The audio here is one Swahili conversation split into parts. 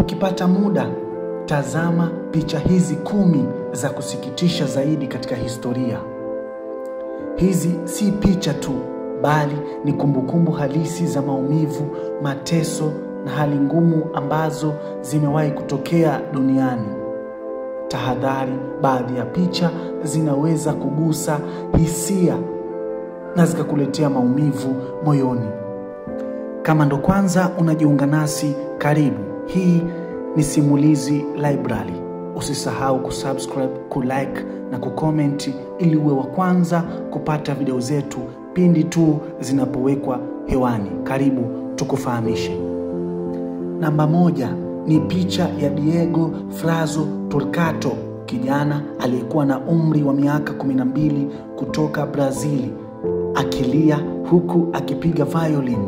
Ukipata muda, tazama picha hizi 10 za kusikitisha zaidi katika historia. Hizi si picha tu, bali ni kumbukumbu halisi za maumivu, mateso na hali ngumu ambazo zimewahi kutokea duniani. Tahadhari, baadhi ya picha zinaweza kugusa hisia na zikakuletea maumivu moyoni. Kama ndo kwanza unajiunga nasi, karibu. Hii ni Simulizi Library. Usisahau kusubscribe, kulike na kucomment ili uwe wa kwanza kupata video zetu pindi tu zinapowekwa hewani. Karibu tukufahamishe. Namba 1 ni picha ya Diego Frazo Torquato, kijana aliyekuwa na umri wa miaka 12 kutoka Brazili, akilia huku akipiga violin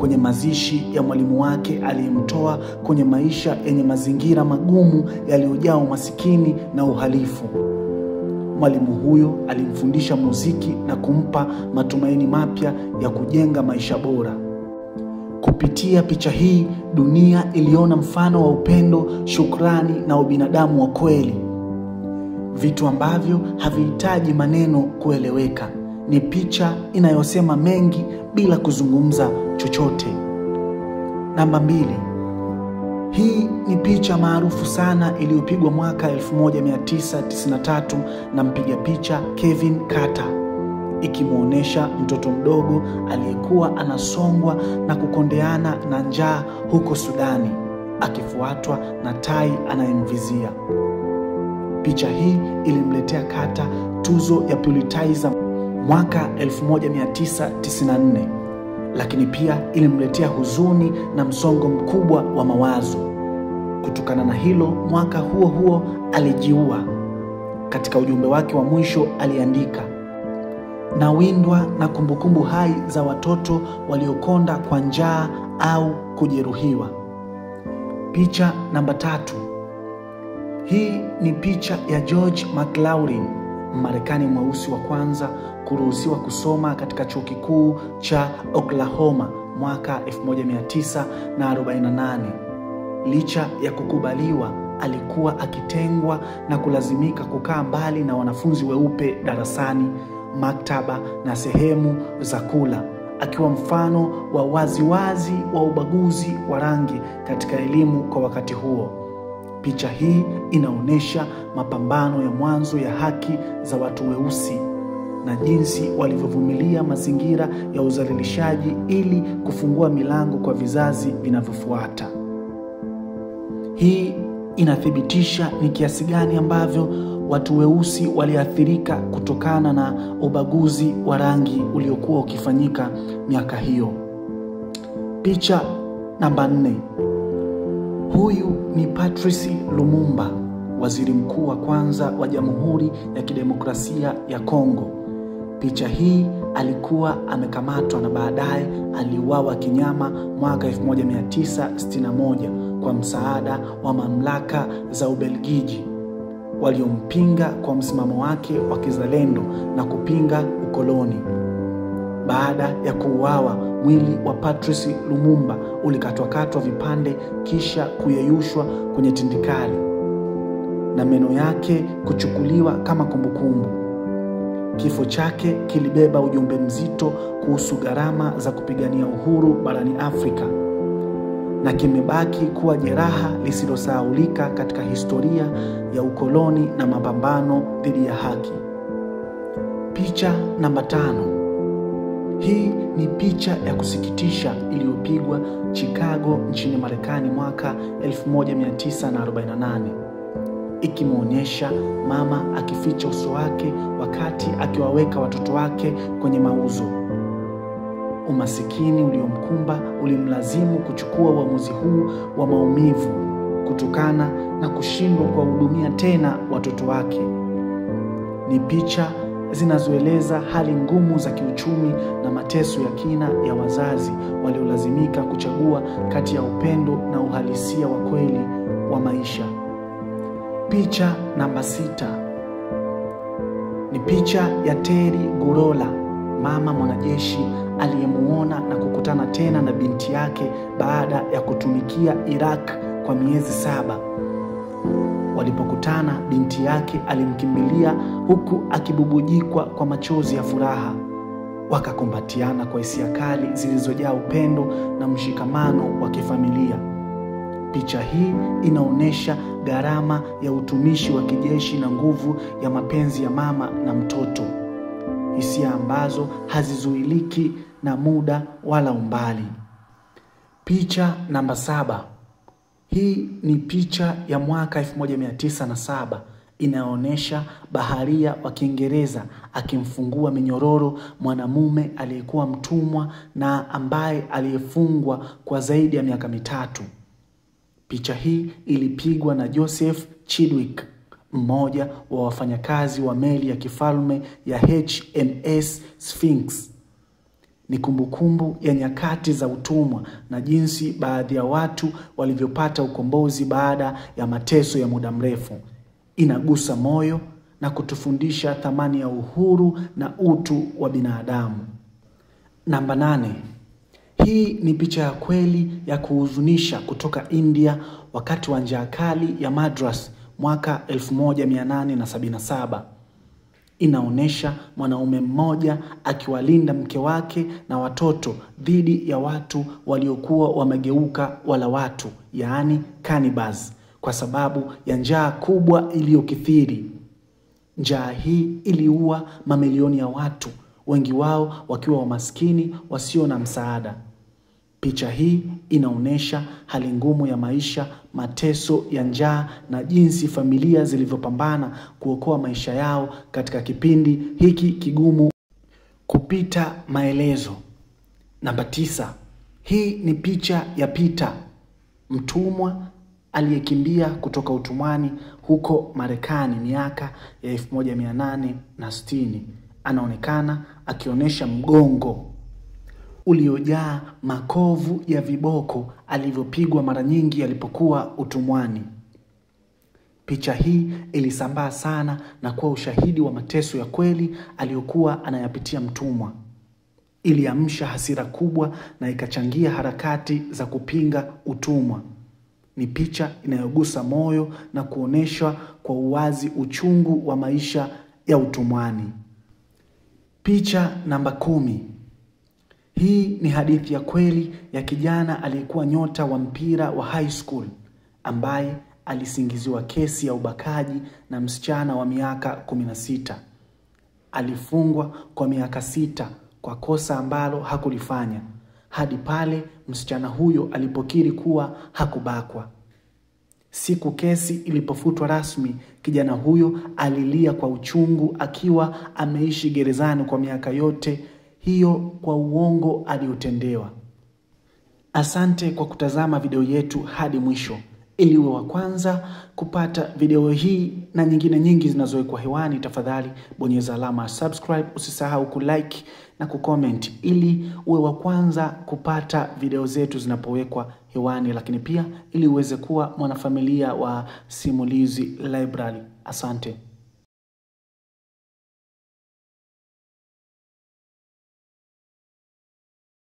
kwenye mazishi ya mwalimu wake aliyemtoa kwenye maisha yenye mazingira magumu yaliyojaa umasikini na uhalifu. Mwalimu huyo alimfundisha muziki na kumpa matumaini mapya ya kujenga maisha bora. Kupitia picha hii, dunia iliona mfano wa upendo, shukrani na ubinadamu wa kweli. Vitu ambavyo havihitaji maneno kueleweka. Ni picha inayosema mengi bila kuzungumza chochote. Namba 2. Hii ni picha maarufu sana iliyopigwa mwaka 1993 na mpiga picha Kevin Carter, ikimuonesha mtoto mdogo aliyekuwa anasongwa na kukondeana na njaa huko Sudani, akifuatwa na tai anayemvizia. Picha hii ilimletea Carter tuzo ya Pulitzer mwaka 1994, lakini pia ilimletea huzuni na msongo mkubwa wa mawazo. Kutokana na hilo, mwaka huo huo alijiua. Katika ujumbe wake wa mwisho aliandika, "Nawindwa na kumbukumbu hai za watoto waliokonda kwa njaa au kujeruhiwa." Picha namba 3. Hii ni picha ya George McLaurin, Mmarekani mweusi wa kwanza kuruhusiwa kusoma katika chuo kikuu cha Oklahoma mwaka 1948. Licha ya kukubaliwa, alikuwa akitengwa na kulazimika kukaa mbali na wanafunzi weupe darasani, maktaba na sehemu za kula, akiwa mfano wa waziwazi wa ubaguzi wa rangi katika elimu kwa wakati huo. Picha hii inaonesha mapambano ya mwanzo ya haki za watu weusi na jinsi walivyovumilia mazingira ya udhalilishaji ili kufungua milango kwa vizazi vinavyofuata. Hii inathibitisha ni kiasi gani ambavyo watu weusi waliathirika kutokana na ubaguzi wa rangi uliokuwa ukifanyika miaka hiyo. Picha namba 4. Huyu ni Patrice Lumumba, waziri mkuu wa kwanza wa Jamhuri ya Kidemokrasia ya Kongo. Picha hii alikuwa amekamatwa na baadaye aliuawa kinyama mwaka 1961 kwa msaada wa mamlaka za Ubelgiji, waliompinga kwa msimamo wake wa kizalendo na kupinga ukoloni. Baada ya kuuawa, mwili wa Patrice Lumumba ulikatwakatwa vipande kisha kuyeyushwa kwenye tindikali na meno yake kuchukuliwa kama kumbukumbu. Kifo chake kilibeba ujumbe mzito kuhusu gharama za kupigania uhuru barani Afrika na kimebaki kuwa jeraha lisilosahaulika katika historia ya ukoloni na mapambano dhidi ya haki. Picha namba 5. Hii ni picha ya kusikitisha iliyopigwa Chicago nchini Marekani mwaka 1948, ikimuonyesha mama akificha uso wake wakati akiwaweka watoto wake kwenye mauzo. Umasikini uliomkumba ulimlazimu kuchukua uamuzi huu wa maumivu kutokana na kushindwa kuwahudumia tena watoto wake. Ni picha zinazoeleza hali ngumu za kiuchumi na mateso ya kina ya wazazi waliolazimika kuchagua kati ya upendo na uhalisia wa kweli wa maisha. Picha namba 6 ni picha ya Terry Gurola, mama mwanajeshi aliyemuona na kukutana tena na binti yake baada ya kutumikia Iraq kwa miezi 7. Walipokutana, binti yake alimkimbilia huku akibubujikwa kwa machozi ya furaha. Wakakumbatiana kwa hisia kali zilizojaa upendo na mshikamano wa kifamilia. Picha hii inaonyesha gharama ya utumishi wa kijeshi na nguvu ya mapenzi ya mama na mtoto, hisia ambazo hazizuiliki na muda wala umbali. Picha namba 7. Hii ni picha ya mwaka 1907. Inaonyesha baharia wa Kiingereza akimfungua minyororo mwanamume aliyekuwa mtumwa na ambaye aliyefungwa kwa zaidi ya miaka 3. Picha hii ilipigwa na Joseph Chidwick, mmoja wa wafanyakazi wa meli ya kifalme ya HMS Sphinx. Ni kumbukumbu ya nyakati za utumwa na jinsi baadhi ya watu walivyopata ukombozi baada ya mateso ya muda mrefu. Inagusa moyo na kutufundisha thamani ya uhuru na utu wa binadamu. Namba 8. Hii ni picha ya kweli ya kuhuzunisha kutoka India wakati wa njaa kali ya Madras mwaka 1877. Inaonyesha mwanaume mmoja akiwalinda mke wake na watoto dhidi ya watu waliokuwa wamegeuka wala watu, yaani cannibals, kwa sababu ya njaa kubwa iliyokithiri. Njaa hii iliua mamilioni ya watu, wengi wao wakiwa wamaskini wasio na msaada. Picha hii inaonyesha hali ngumu ya maisha, mateso ya njaa na jinsi familia zilivyopambana kuokoa maisha yao katika kipindi hiki kigumu kupita maelezo. Namba 9. Hii ni picha ya Peter, mtumwa aliyekimbia kutoka utumwani huko Marekani miaka ya 1860. Anaonekana akionyesha mgongo uliojaa makovu ya viboko alivyopigwa mara nyingi alipokuwa utumwani. Picha hii ilisambaa sana na kuwa ushahidi wa mateso ya kweli aliyokuwa anayapitia mtumwa. Iliamsha hasira kubwa na ikachangia harakati za kupinga utumwa. Ni picha inayogusa moyo na kuonesha kwa uwazi uchungu wa maisha ya utumwani. Picha namba 10. Hii ni hadithi ya kweli ya kijana aliyekuwa nyota wa mpira wa high school ambaye alisingiziwa kesi ya ubakaji na msichana wa miaka 16. Alifungwa kwa miaka 6 kwa kosa ambalo hakulifanya, hadi pale msichana huyo alipokiri kuwa hakubakwa. Siku kesi ilipofutwa rasmi, kijana huyo alilia kwa uchungu akiwa ameishi gerezani kwa miaka yote hiyo kwa uongo aliotendewa. Asante kwa kutazama video yetu hadi mwisho. Ili uwe wa kwanza kupata video hii na nyingine nyingi zinazowekwa hewani, tafadhali bonyeza alama subscribe, usisahau kulike na kucomment ili uwe wa kwanza kupata video zetu zinapowekwa hewani, lakini pia ili uweze kuwa mwanafamilia wa Simulizi Library. Asante.